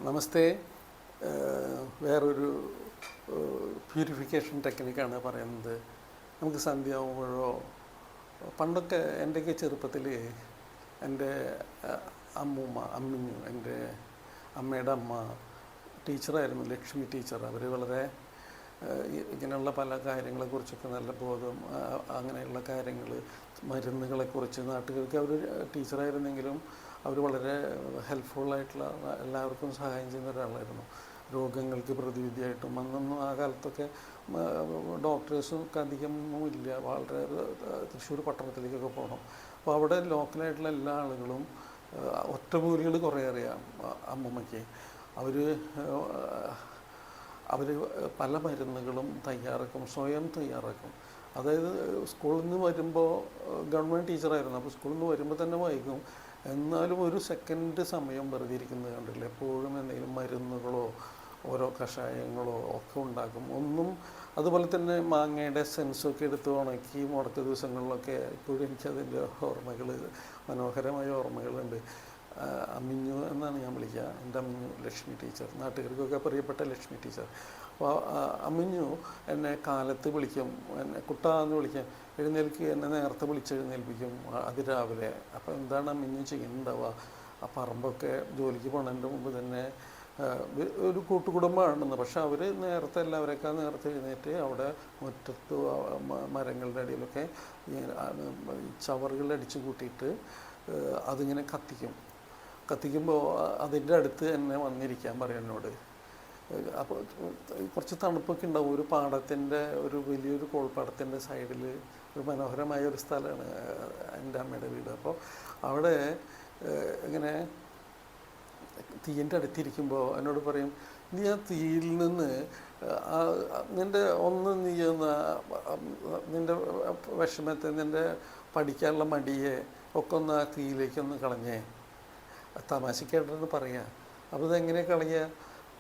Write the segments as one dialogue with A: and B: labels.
A: നമസ്തേ. വേറൊരു പ്യൂരിഫിക്കേഷൻ ടെക്നിക്കാണ് പറയുന്നത്. നമുക്ക് സന്ധ്യയാവുമ്പോഴോ പണ്ടൊക്കെ എൻ്റെയൊക്കെ ചെറുപ്പത്തിൽ എൻ്റെ അമ്മിഞ്ഞു എൻ്റെ അമ്മയുടെ അമ്മ ടീച്ചറായിരുന്നു, ലക്ഷ്മി ടീച്ചർ. അവർ വളരെ ഇങ്ങനെയുള്ള പല കാര്യങ്ങളെക്കുറിച്ചൊക്കെ നല്ല ബോധം, അങ്ങനെയുള്ള കാര്യങ്ങൾ, മരുന്നുകളെക്കുറിച്ച് നാട്ടുകാർക്ക് അവർ ടീച്ചറായിരുന്നെങ്കിലും അവർ വളരെ ഹെൽപ്ഫുള്ളായിട്ടുള്ള, എല്ലാവർക്കും സഹായം ചെയ്യുന്ന ഒരാളായിരുന്നു. രോഗങ്ങൾക്ക് പ്രതിവിധിയായിട്ടും അന്നൊന്നും ആ കാലത്തൊക്കെ ഡോക്ടേഴ്സൊക്കെ അധികമൊന്നും ഇല്ല. വളരെ തൃശ്ശൂർ പട്ടണത്തിലേക്കൊക്കെ പോകണം. അപ്പോൾ അവിടെ ലോക്കലായിട്ടുള്ള എല്ലാ ആളുകളും ഒറ്റമൂലികൾ കുറേ അറിയാം അമ്മമ്മയ്ക്ക്. അവർ പല മരുന്നുകളും തയ്യാറാക്കും, സ്വയം തയ്യാറാക്കും. അതായത് സ്കൂളിൽ നിന്ന് വരുമ്പോൾ, ഗവൺമെൻറ് ടീച്ചറായിരുന്നു, അപ്പോൾ സ്കൂളിൽ നിന്ന് വരുമ്പോൾ തന്നെ വൈകും. എന്നാലും ഒരു സെക്കൻഡ് സമയം വെറുതെ ഇരിക്കുന്നത് കണ്ടില്ല. എപ്പോഴും എന്തെങ്കിലും മരുന്നുകളോ ഓരോ കഷായങ്ങളോ ഒക്കെ ഉണ്ടാക്കും. അതുപോലെ തന്നെ മാങ്ങയുടെ സെൻസൊക്കെ എടുത്ത് ഉണക്കി മുടക്ക ദിവസങ്ങളിലൊക്കെ ഇപ്പോഴും എനിക്കതിൻ്റെ ഓർമ്മകൾ, മനോഹരമായ ഓർമ്മകളുണ്ട്. അമ്മിഞ്ഞു എന്നാണ് ഞാൻ വിളിക്കുക, എൻ്റെ അമ്മിഞ്ഞു ലക്ഷ്മി ടീച്ചർ, നാട്ടുകാർക്കൊക്കെ പ്രിയപ്പെട്ട ലക്ഷ്മി ടീച്ചർ. അപ്പോൾ അമ്മിഞ്ഞു എന്നെ കാലത്ത് വിളിക്കും, എന്നെ കുട്ടാന്ന് വിളിക്കും, എഴുന്നേൽക്ക്, എന്നെ നേരത്തെ വിളിച്ചെഴുന്നേൽപ്പിക്കും അതിരാവിലെ. അപ്പോൾ എന്താണ് അമ്മിഞ്ഞു ചെയ്യുന്നുണ്ടാവുക? ആ പറമ്പൊക്കെ ജോലിക്ക് പോണതിൻ്റെ മുമ്പ് തന്നെ, ഒരു കൂട്ടുകുടുംബമാണെന്ന്, പക്ഷെ അവർ നേരത്തെ, എല്ലാവരേക്കാൾ നേരത്തെ എഴുന്നേറ്റ് അവിടെ മുറ്റത്ത് മരങ്ങളുടെ അടിയിലൊക്കെ ചവറുകൾ അടിച്ചു കൂട്ടിയിട്ട് അതിങ്ങനെ കത്തിക്കുമ്പോൾ അതിൻ്റെ അടുത്ത് എന്നെ വന്നിരിക്കാൻ പറയും എന്നോട്. അപ്പോൾ കുറച്ച് തണുപ്പൊക്കെ ഉണ്ടാവും. ഒരു പാടത്തിൻ്റെ, ഒരു വലിയൊരു കോൾപ്പാടത്തിൻ്റെ സൈഡിൽ ഒരു മനോഹരമായ ഒരു സ്ഥലമാണ് എൻ്റെ അമ്മയുടെ വീട്. അപ്പോൾ അവിടെ ഇങ്ങനെ തീയിൻ്റെ അടുത്തിരിക്കുമ്പോൾ എന്നോട് പറയും, നീ ആ തീയിൽ നിന്ന് നിൻ്റെ വിഷമത്തെ, നിൻ്റെ പഠിക്കാനുള്ള മടിയെ ഒക്കെ ഒന്ന് ആ തീയിലേക്കൊന്ന് കളഞ്ഞേ. തമാശക്കായിട്ടൊന്ന് പറയാം. അപ്പോൾ ഇതെങ്ങനെ കളയുക?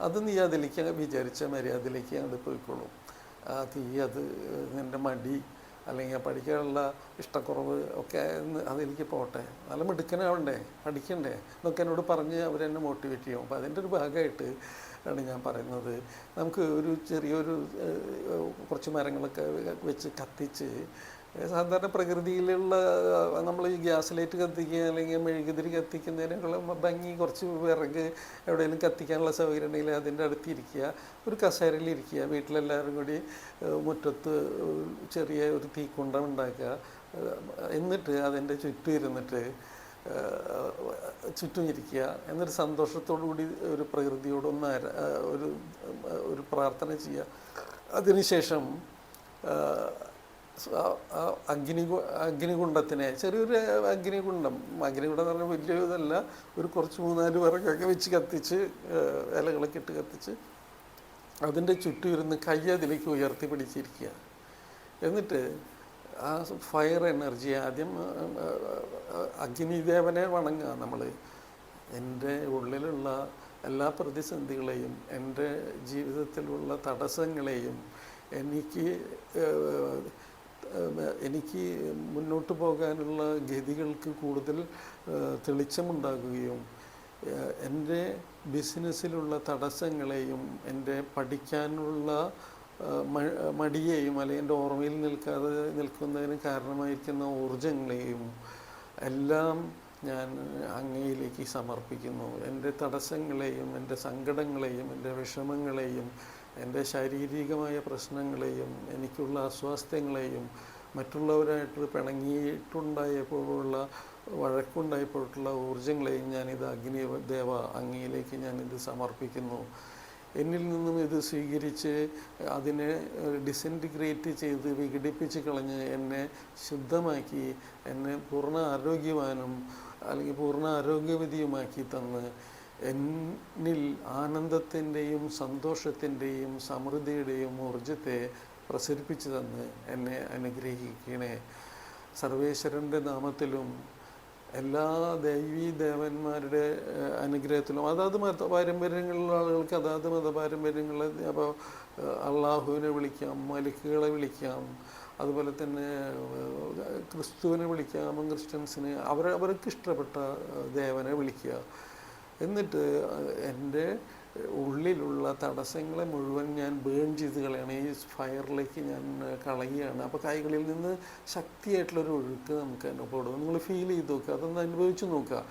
A: അത് നീ അതിലേക്ക് വിചാരിച്ച മര്യാദയിലേക്ക് അങ്ങോട്ട് പോയിക്കോളും. ആ തീ, അത് നിൻ്റെ മടി അല്ലെങ്കിൽ പഠിക്കാനുള്ള ഇഷ്ടക്കുറവ് ഒക്കെ അതിലേക്ക് പോട്ടെ, നല്ല മിടുക്കനാവണ്ടേ, പഠിക്കണ്ടേ എന്നൊക്കെ എന്നോട് പറഞ്ഞ് അവരെന്നെ മോട്ടിവേറ്റ് ചെയ്യും. അപ്പോൾ അതിൻ്റെ ഒരു ഭാഗമായിട്ട് ആണ് ഞാൻ പറയുന്നത്, നമുക്ക് ഒരു ചെറിയൊരു കുറച്ച് മരങ്ങളൊക്കെ വെച്ച് കത്തിച്ച്, സാധാരണ പ്രകൃതിയിലുള്ള നമ്മൾ ഈ ഗ്യാസ് ലൈറ്റ് കത്തിക്കുക അല്ലെങ്കിൽ മെഴുകുതിരി കത്തിക്കുന്നതിനുള്ള ഭംഗി, കുറച്ച് വിറക് എവിടെയെങ്കിലും കത്തിക്കാനുള്ള സൗകര്യം ഉണ്ടെങ്കിൽ അതിൻ്റെ അടുത്തിരിക്കുക, ഒരു കസേരയിലിരിക്കുക, വീട്ടിലെല്ലാവരും കൂടി മുറ്റത്ത് ചെറിയ ഒരു തീക്കുണ്ടം ഉണ്ടാക്കുക, എന്നിട്ട് അതിൻ്റെ ചുറ്റും ഇരുന്നിട്ട് ചുറ്റും ഇരിക്കുക, എന്നിട്ട് സന്തോഷത്തോടു കൂടി ഒരു പ്രകൃതിയോടൊന്ന് ഒരു പ്രാർത്ഥന ചെയ്യുക. അതിനുശേഷം അഗ്നികുണ്ടത്തിനെ, ചെറിയൊരു അഗ്നികുണ്ടം എന്ന് പറഞ്ഞാൽ വലിയ ഇതല്ല, ഒരു കുറച്ച് 3-4 വിറകൊക്കെ വെച്ച് കത്തിച്ച്, ഇലകളൊക്കെ ഇട്ട് കത്തിച്ച് അതിൻ്റെ ചുറ്റും ഇരുന്ന് കൈ അതിലേക്ക് ഉയർത്തി പിടിച്ചിരിക്കുക. എന്നിട്ട് ആ ഫയർ എനർജി, ആദ്യം അഗ്നിദേവനെ വണങ്ങുക നമ്മൾ. എൻ്റെ ഉള്ളിലുള്ള എല്ലാ പ്രതിസന്ധികളെയും, എൻ്റെ ജീവിതത്തിലുള്ള തടസ്സങ്ങളെയും, എനിക്ക് മുന്നോട്ട് പോകാനുള്ള ഗതികൾക്ക് കൂടുതൽ തെളിച്ചമുണ്ടാകുകയും, എൻ്റെ ബിസിനസ്സിലുള്ള തടസ്സങ്ങളെയും, എൻ്റെ പഠിക്കാനുള്ള മടിയെയും, അല്ലെങ്കിൽ എൻ്റെ ഓർമ്മയിൽ നിൽക്കുന്നതിന് കാരണമായിരിക്കുന്ന ഊർജങ്ങളെയും എല്ലാം ഞാൻ അങ്ങയിലേക്ക് സമർപ്പിക്കുന്നു. എൻ്റെ തടസ്സങ്ങളെയും, എൻ്റെ സങ്കടങ്ങളെയും, എൻ്റെ വിഷമങ്ങളെയും, എൻ്റെ ശാരീരികമായ പ്രശ്നങ്ങളെയും, എനിക്കുള്ള അസ്വാസ്ഥ്യങ്ങളെയും, മറ്റുള്ളവരായിട്ട് പിണങ്ങിയിട്ടുണ്ടായപ്പോഴുള്ള, വഴക്കുണ്ടായപ്പോഴുള്ള ഊർജങ്ങളെയും ഞാനിത് അഗ്നിദേവ അങ്ങയിലേക്ക് ഞാനിത് സമർപ്പിക്കുന്നു. എന്നിൽ നിന്നും ഇത് സ്വീകരിച്ച് അതിനെ ഡിസിൻറ്റിഗ്രേറ്റ് ചെയ്ത് വിഘടിപ്പിച്ച് കളഞ്ഞ് എന്നെ ശുദ്ധമാക്കി, എന്നെ പൂർണ്ണ ആരോഗ്യവാനും അല്ലെങ്കിൽ പൂർണ്ണ ആരോഗ്യവതിയുമാക്കി തന്ന് എന്നിൽ ആനന്ദത്തിൻ്റെയും സന്തോഷത്തിൻ്റെയും സമൃദ്ധിയുടെയും ഊർജത്തെ പ്രസരിപ്പിച്ചു തന്ന് എന്നെ അനുഗ്രഹിക്കണേ. സർവേശ്വരൻ്റെ നാമത്തിലും എല്ലാ ദേവന്മാരുടെ അനുഗ്രഹത്തിലും, അതാത് പാരമ്പര്യങ്ങളിലുള്ള ആളുകൾക്ക് അതാത് മതപാരമ്പര്യങ്ങളെ, അപ്പോൾ അള്ളാഹുവിനെ വിളിക്കാം, മലിക്കുകളെ വിളിക്കാം, അതുപോലെ തന്നെ ക്രിസ്തുവിനെ വിളിക്കാം, ക്രിസ്ത്യൻസിന് അവർക്ക് ഇഷ്ടപ്പെട്ട ദേവനെ വിളിക്കുക. എന്നിട്ട് എൻ്റെ ഉള്ളിലുള്ള തടസ്സങ്ങളെ മുഴുവൻ ഞാൻ ബേൺ ചെയ്ത് കളയാണ്, ഈ ഫയറിലേക്ക് ഞാൻ കളയുകയാണ്. അപ്പോൾ കൈകളിൽ നിന്ന് ശക്തിയായിട്ടുള്ളൊരു ഒഴുക്ക് നമുക്ക് അനുഭവപ്പെടും. നിങ്ങൾ ഫീൽ ചെയ്ത് നോക്കുക, അതൊന്ന് അനുഭവിച്ച് നോക്കുക.